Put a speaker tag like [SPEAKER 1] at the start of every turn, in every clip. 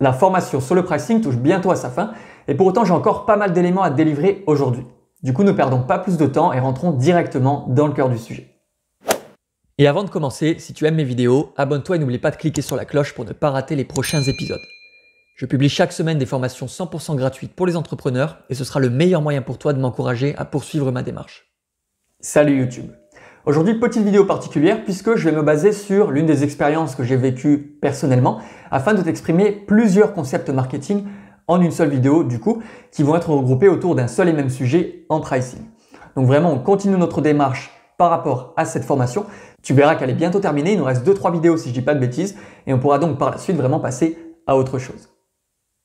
[SPEAKER 1] La formation sur le pricing touche bientôt à sa fin et pour autant j'ai encore pas mal d'éléments à te délivrer aujourd'hui. Du coup, ne perdons pas plus de temps et rentrons directement dans le cœur du sujet. Et avant de commencer, si tu aimes mes vidéos, abonne-toi et n'oublie pas de cliquer sur la cloche pour ne pas rater les prochains épisodes. Je publie chaque semaine des formations 100% gratuites pour les entrepreneurs et ce sera le meilleur moyen pour toi de m'encourager à poursuivre ma démarche. Salut YouTube! Aujourd'hui, petite vidéo particulière puisque je vais me baser sur l'une des expériences que j'ai vécues personnellement afin de t'exprimer plusieurs concepts marketing en une seule vidéo du coup qui vont être regroupés autour d'un seul et même sujet en pricing. Donc vraiment, on continue notre démarche par rapport à cette formation. Tu verras qu'elle est bientôt terminée, il nous reste 2-3 vidéos si je dis pas de bêtises et on pourra donc par la suite vraiment passer à autre chose.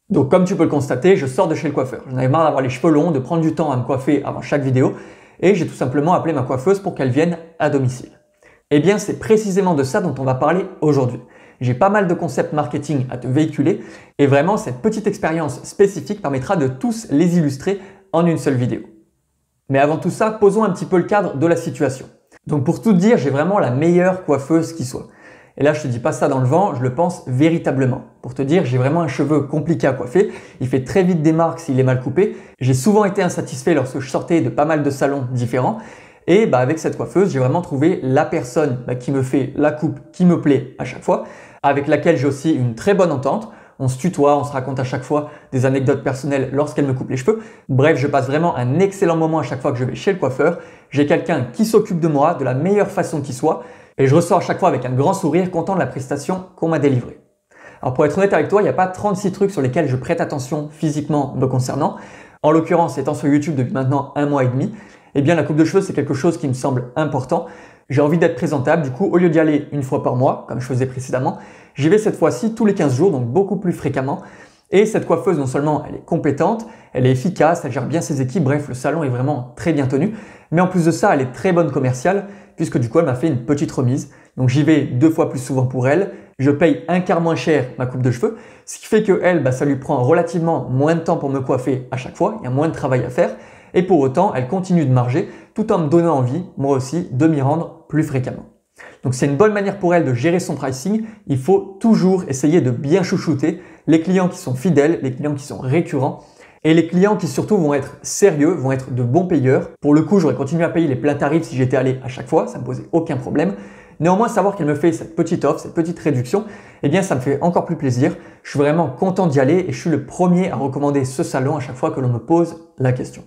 [SPEAKER 1] Donc comme tu peux le constater, je sors de chez le coiffeur. J'en avais marre d'avoir les cheveux longs, de prendre du temps à me coiffer avant chaque vidéo et j'ai tout simplement appelé ma coiffeuse pour qu'elle vienne à domicile. Eh bien c'est précisément de ça dont on va parler aujourd'hui. J'ai pas mal de concepts marketing à te véhiculer et vraiment cette petite expérience spécifique permettra de tous les illustrer en une seule vidéo. Mais avant tout ça, posons un petit peu le cadre de la situation. Donc pour tout te dire, j'ai vraiment la meilleure coiffeuse qui soit. Et là, je te dis pas ça dans le vent, je le pense véritablement. Pour te dire, j'ai vraiment un cheveu compliqué à coiffer. Il fait très vite des marques s'il est mal coupé. J'ai souvent été insatisfait lorsque je sortais de pas mal de salons différents. Et avec cette coiffeuse, j'ai vraiment trouvé la personne qui me fait la coupe qui me plaît à chaque fois, avec laquelle j'ai aussi une très bonne entente. On se tutoie, on se raconte à chaque fois des anecdotes personnelles lorsqu'elle me coupe les cheveux. Bref, je passe vraiment un excellent moment à chaque fois que je vais chez le coiffeur. J'ai quelqu'un qui s'occupe de moi de la meilleure façon qui soit. Et je ressors à chaque fois avec un grand sourire, content de la prestation qu'on m'a délivrée. Alors pour être honnête avec toi, il n'y a pas 36 trucs sur lesquels je prête attention physiquement me concernant. En l'occurrence, étant sur YouTube depuis maintenant 1 mois et demi, eh bien la coupe de cheveux c'est quelque chose qui me semble important. J'ai envie d'être présentable, du coup au lieu d'y aller une fois par mois, comme je faisais précédemment, j'y vais cette fois-ci tous les 15 jours, donc beaucoup plus fréquemment. Et cette coiffeuse, non seulement elle est compétente, elle est efficace, elle gère bien ses équipes, bref, le salon est vraiment très bien tenu. Mais en plus de ça, elle est très bonne commerciale, puisque du coup, elle m'a fait une petite remise. Donc j'y vais 2 fois plus souvent pour elle, je paye un quart moins cher ma coupe de cheveux, ce qui fait que elle, ça lui prend relativement moins de temps pour me coiffer à chaque fois, il y a moins de travail à faire. Et pour autant, elle continue de marger, tout en me donnant envie, moi aussi, de m'y rendre plus fréquemment. Donc c'est une bonne manière pour elle de gérer son pricing. Il faut toujours essayer de bien chouchouter les clients qui sont fidèles, les clients qui sont récurrents et les clients qui surtout vont être sérieux, vont être de bons payeurs. Pour le coup, j'aurais continué à payer les pleins tarifs si j'étais allé à chaque fois, ça me posait aucun problème. Néanmoins, savoir qu'elle me fait cette petite offre, cette petite réduction, eh bien ça me fait encore plus plaisir. Je suis vraiment content d'y aller et je suis le premier à recommander ce salon à chaque fois que l'on me pose la question.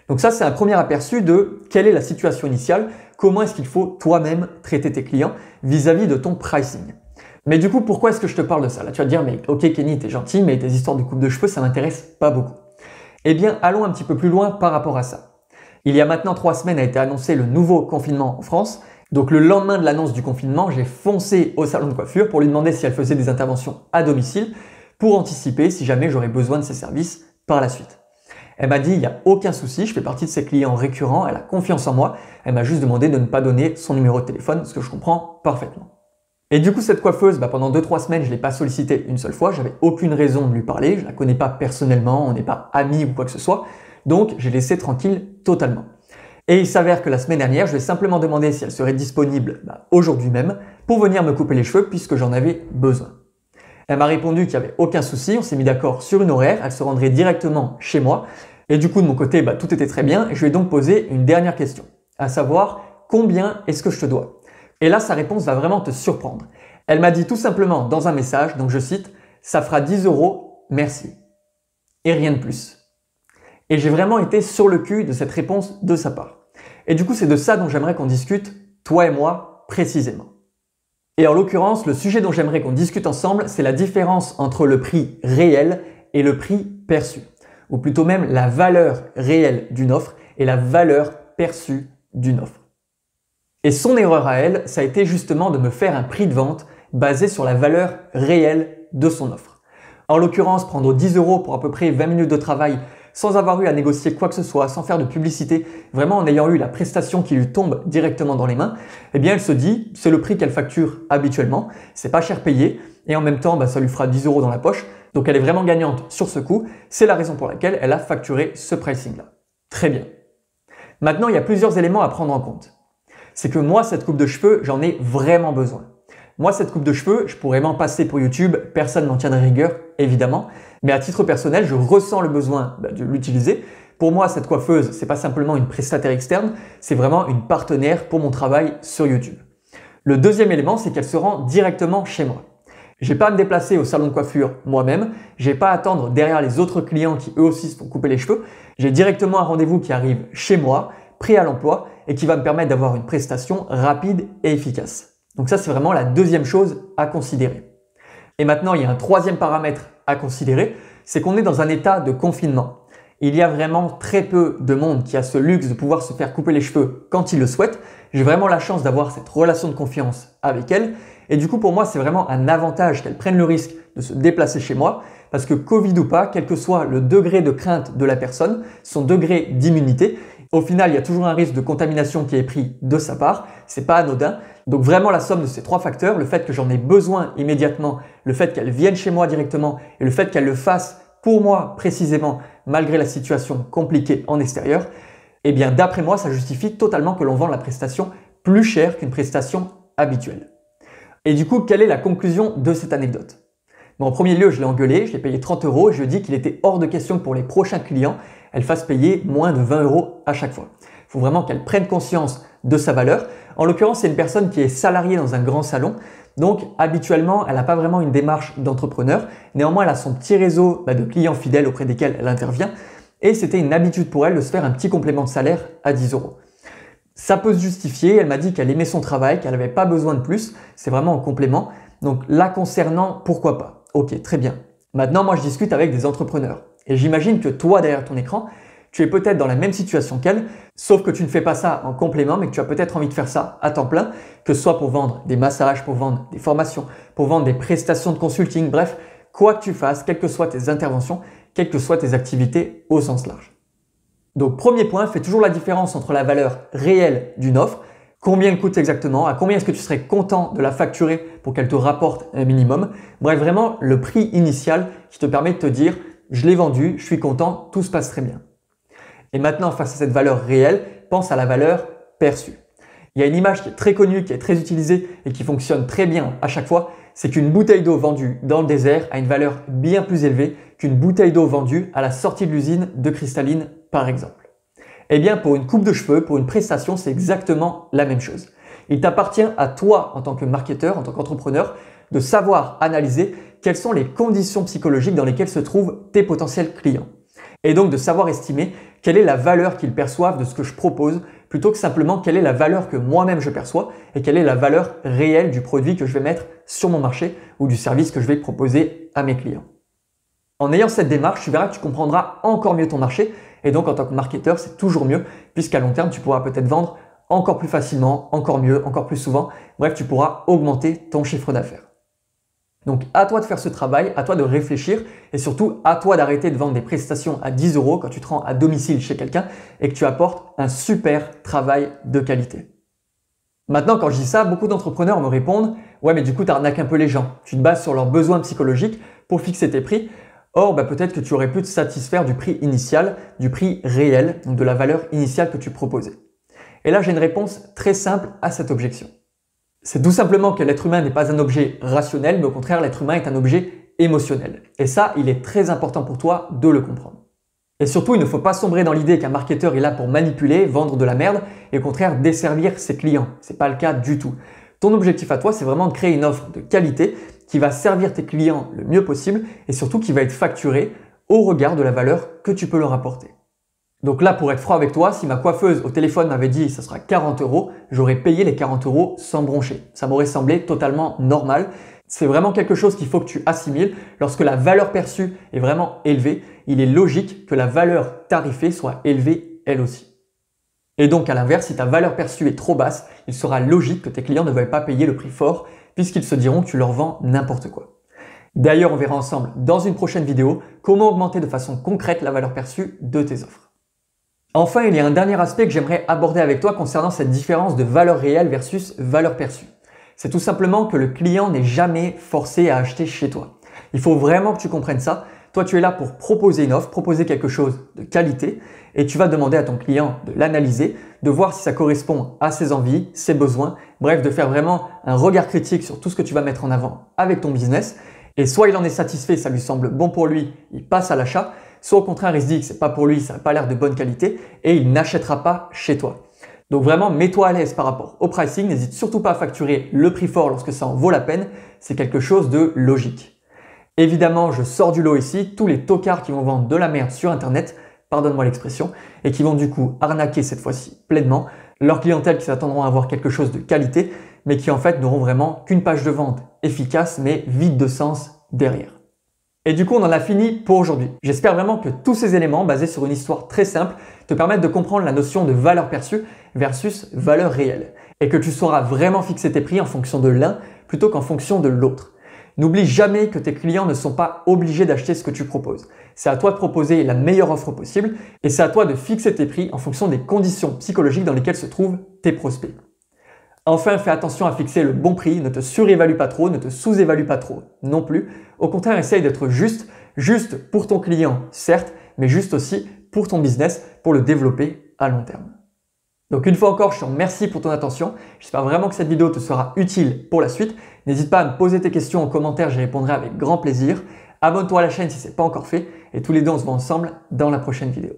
[SPEAKER 1] Donc ça, c'est un premier aperçu de quelle est la situation initiale, comment est-ce qu'il faut toi-même traiter tes clients vis-à-vis de ton pricing. Mais du coup, pourquoi est-ce que je te parle de ça? Là, tu vas te dire, mais ok Kenny, t'es gentil, mais tes histoires de coupe de cheveux, ça m'intéresse pas beaucoup. Eh bien, allons un petit peu plus loin par rapport à ça. Il y a maintenant 3 semaines a été annoncé le nouveau confinement en France. Donc le lendemain de l'annonce du confinement, j'ai foncé au salon de coiffure pour lui demander si elle faisait des interventions à domicile pour anticiper si jamais j'aurais besoin de ses services par la suite. Elle m'a dit, il n'y a aucun souci, je fais partie de ses clients récurrents, elle a confiance en moi. Elle m'a juste demandé de ne pas donner son numéro de téléphone, ce que je comprends parfaitement. Et du coup, cette coiffeuse, pendant 2-3 semaines, je ne l'ai pas sollicitée une seule fois, j'avais aucune raison de lui parler, je ne la connais pas personnellement, on n'est pas amis ou quoi que ce soit, donc j'ai laissé tranquille totalement. Et il s'avère que la semaine dernière, je lui ai simplement demandé si elle serait disponible aujourd'hui même pour venir me couper les cheveux puisque j'en avais besoin. Elle m'a répondu qu'il n'y avait aucun souci, on s'est mis d'accord sur une horaire, elle se rendrait directement chez moi. Et du coup, de mon côté, tout était très bien et je lui ai donc posé une dernière question, à savoir combien est-ce que je te dois? Et là, sa réponse va vraiment te surprendre. Elle m'a dit tout simplement dans un message, donc je cite, ça fera 10 €, merci. Et rien de plus. Et j'ai vraiment été sur le cul de cette réponse de sa part. Et du coup, c'est de ça dont j'aimerais qu'on discute, toi et moi, précisément. Et en l'occurrence, le sujet dont j'aimerais qu'on discute ensemble, c'est la différence entre le prix réel et le prix perçu. Ou plutôt même la valeur réelle d'une offre et la valeur perçue d'une offre. Et son erreur à elle, ça a été justement de me faire un prix de vente basé sur la valeur réelle de son offre. En l'occurrence, prendre 10 € pour à peu près 20 minutes de travail sans avoir eu à négocier quoi que ce soit, sans faire de publicité, vraiment en ayant eu la prestation qui lui tombe directement dans les mains, eh bien elle se dit, c'est le prix qu'elle facture habituellement, c'est pas cher payé, et en même temps, ça lui fera 10 € dans la poche, donc elle est vraiment gagnante sur ce coup, c'est la raison pour laquelle elle a facturé ce pricing-là. Très bien. Maintenant, il y a plusieurs éléments à prendre en compte. C'est que moi, cette coupe de cheveux, j'en ai vraiment besoin. Moi, cette coupe de cheveux, je pourrais m'en passer pour YouTube, personne n'en tiendrait rigueur, évidemment. Mais à titre personnel, je ressens le besoin de l'utiliser. Pour moi, cette coiffeuse, c'est pas simplement une prestataire externe, c'est vraiment une partenaire pour mon travail sur YouTube. Le deuxième élément, c'est qu'elle se rend directement chez moi. J'ai pas à me déplacer au salon de coiffure moi-même, j'ai pas à attendre derrière les autres clients qui eux aussi se font couper les cheveux. J'ai directement un rendez-vous qui arrive chez moi, prêt à l'emploi et qui va me permettre d'avoir une prestation rapide et efficace. Donc ça, c'est vraiment la deuxième chose à considérer. Et maintenant, il y a un troisième paramètre à considérer, c'est qu'on est dans un état de confinement. Il y a vraiment très peu de monde qui a ce luxe de pouvoir se faire couper les cheveux quand il le souhaite. J'ai vraiment la chance d'avoir cette relation de confiance avec elle. Et du coup, pour moi, c'est vraiment un avantage qu'elle prenne le risque de se déplacer chez moi parce que Covid ou pas, quel que soit le degré de crainte de la personne, son degré d'immunité, au final, il y a toujours un risque de contamination qui est pris de sa part. C'est pas anodin. Donc vraiment la somme de ces trois facteurs, le fait que j'en ai besoin immédiatement, le fait qu'elle vienne chez moi directement et le fait qu'elle le fasse pour moi précisément malgré la situation compliquée en extérieur, eh bien d'après moi, ça justifie totalement que l'on vende la prestation plus cher qu'une prestation habituelle. Et du coup, quelle est la conclusion de cette anecdote? Bon, en premier lieu, je l'ai engueulé, je l'ai payé 30 € et je lui ai dit qu'il était hors de question que pour les prochains clients, elle fasse payer moins de 20 € à chaque fois. Il faut vraiment qu'elle prenne conscience de sa valeur. En l'occurrence, c'est une personne qui est salariée dans un grand salon. Donc, habituellement, elle n'a pas vraiment une démarche d'entrepreneur. Néanmoins, elle a son petit réseau de clients fidèles auprès desquels elle intervient. Et c'était une habitude pour elle de se faire un petit complément de salaire à 10 €. Ça peut se justifier. Elle m'a dit qu'elle aimait son travail, qu'elle n'avait pas besoin de plus. C'est vraiment un complément. Donc là, concernant, pourquoi pas? Ok, très bien. Maintenant, moi, je discute avec des entrepreneurs. Et j'imagine que toi, derrière ton écran, tu es peut-être dans la même situation qu'elle, sauf que tu ne fais pas ça en complément, mais que tu as peut-être envie de faire ça à temps plein, que ce soit pour vendre des massages, pour vendre des formations, pour vendre des prestations de consulting, bref, quoi que tu fasses, quelles que soient tes interventions, quelles que soient tes activités au sens large. Donc premier point, fais toujours la différence entre la valeur réelle d'une offre, combien elle coûte exactement, à combien est-ce que tu serais content de la facturer pour qu'elle te rapporte un minimum, bref, vraiment le prix initial qui te permet de te dire « je l'ai vendu, je suis content, tout se passe très bien ». Et maintenant, face à cette valeur réelle, pense à la valeur perçue. Il y a une image qui est très connue, qui est très utilisée et qui fonctionne très bien à chaque fois, c'est qu'une bouteille d'eau vendue dans le désert a une valeur bien plus élevée qu'une bouteille d'eau vendue à la sortie de l'usine de cristalline, par exemple. Eh bien, pour une coupe de cheveux, pour une prestation, c'est exactement la même chose. Il t'appartient à toi, en tant que marketeur, en tant qu'entrepreneur, de savoir analyser quelles sont les conditions psychologiques dans lesquelles se trouvent tes potentiels clients. Et donc de savoir estimer quelle est la valeur qu'ils perçoivent de ce que je propose, plutôt que simplement quelle est la valeur que moi-même je perçois et quelle est la valeur réelle du produit que je vais mettre sur mon marché ou du service que je vais proposer à mes clients. En ayant cette démarche, tu verras que tu comprendras encore mieux ton marché et donc en tant que marketeur, c'est toujours mieux puisqu'à long terme, tu pourras peut-être vendre encore plus facilement, encore mieux, encore plus souvent. Bref, tu pourras augmenter ton chiffre d'affaires. Donc à toi de faire ce travail, à toi de réfléchir et surtout à toi d'arrêter de vendre des prestations à 10 € quand tu te rends à domicile chez quelqu'un et que tu apportes un super travail de qualité. Maintenant, quand je dis ça, beaucoup d'entrepreneurs me répondent « Ouais, mais du coup, tu arnaques un peu les gens. Tu te bases sur leurs besoins psychologiques pour fixer tes prix. Or, peut-être que tu aurais pu te satisfaire du prix initial, du prix réel, donc de la valeur initiale que tu proposais. » Et là, j'ai une réponse très simple à cette objection. C'est tout simplement que l'être humain n'est pas un objet rationnel, mais au contraire, l'être humain est un objet émotionnel. Et ça, il est très important pour toi de le comprendre. Et surtout, il ne faut pas sombrer dans l'idée qu'un marketeur est là pour manipuler, vendre de la merde et au contraire desservir ses clients. C'est pas le cas du tout. Ton objectif à toi, c'est vraiment de créer une offre de qualité qui va servir tes clients le mieux possible et surtout qui va être facturée au regard de la valeur que tu peux leur apporter. Donc là, pour être franc avec toi, si ma coiffeuse au téléphone m'avait dit ça sera 40 €, j'aurais payé les 40 € sans broncher. Ça m'aurait semblé totalement normal. C'est vraiment quelque chose qu'il faut que tu assimiles. Lorsque la valeur perçue est vraiment élevée, il est logique que la valeur tarifée soit élevée elle aussi. Et donc à l'inverse, si ta valeur perçue est trop basse, il sera logique que tes clients ne veuillent pas payer le prix fort puisqu'ils se diront que tu leur vends n'importe quoi. D'ailleurs, on verra ensemble dans une prochaine vidéo comment augmenter de façon concrète la valeur perçue de tes offres. Enfin, il y a un dernier aspect que j'aimerais aborder avec toi concernant cette différence de valeur réelle versus valeur perçue. C'est tout simplement que le client n'est jamais forcé à acheter chez toi. Il faut vraiment que tu comprennes ça. toi tu es là pour proposer une offre, proposer quelque chose de qualité et tu vas demander à ton client de l'analyser, de voir si ça correspond à ses envies, ses besoins, bref de faire vraiment un regard critique sur tout ce que tu vas mettre en avant avec ton business et soit il en est satisfait, ça lui semble bon pour lui, il passe à l'achat, soit au contraire il se dit que c'est pas pour lui, ça n'a pas l'air de bonne qualité et il n'achètera pas chez toi. Donc vraiment, mets-toi à l'aise par rapport au pricing, n'hésite surtout pas à facturer le prix fort lorsque ça en vaut la peine, c'est quelque chose de logique. Évidemment, je sors du lot ici, tous les tocards qui vont vendre de la merde sur internet, pardonne-moi l'expression, et qui vont du coup arnaquer cette fois-ci pleinement leur clientèle qui s'attendront à avoir quelque chose de qualité, mais qui en fait n'auront vraiment qu'une page de vente efficace mais vide de sens derrière. Et du coup, on en a fini pour aujourd'hui. J'espère vraiment que tous ces éléments basés sur une histoire très simple te permettent de comprendre la notion de valeur perçue versus valeur réelle et que tu sauras vraiment fixer tes prix en fonction de l'un plutôt qu'en fonction de l'autre. N'oublie jamais que tes clients ne sont pas obligés d'acheter ce que tu proposes. C'est à toi de proposer la meilleure offre possible et c'est à toi de fixer tes prix en fonction des conditions psychologiques dans lesquelles se trouvent tes prospects. Enfin, fais attention à fixer le bon prix, ne te surévalue pas trop, ne te sous-évalue pas trop non plus. Au contraire, essaye d'être juste pour ton client, certes, mais juste aussi pour ton business, pour le développer à long terme. Donc une fois encore, je te remercie pour ton attention. J'espère vraiment que cette vidéo te sera utile pour la suite. N'hésite pas à me poser tes questions en commentaire, j'y répondrai avec grand plaisir. Abonne-toi à la chaîne si ce n'est pas encore fait et tous les deux on se voit ensemble dans la prochaine vidéo.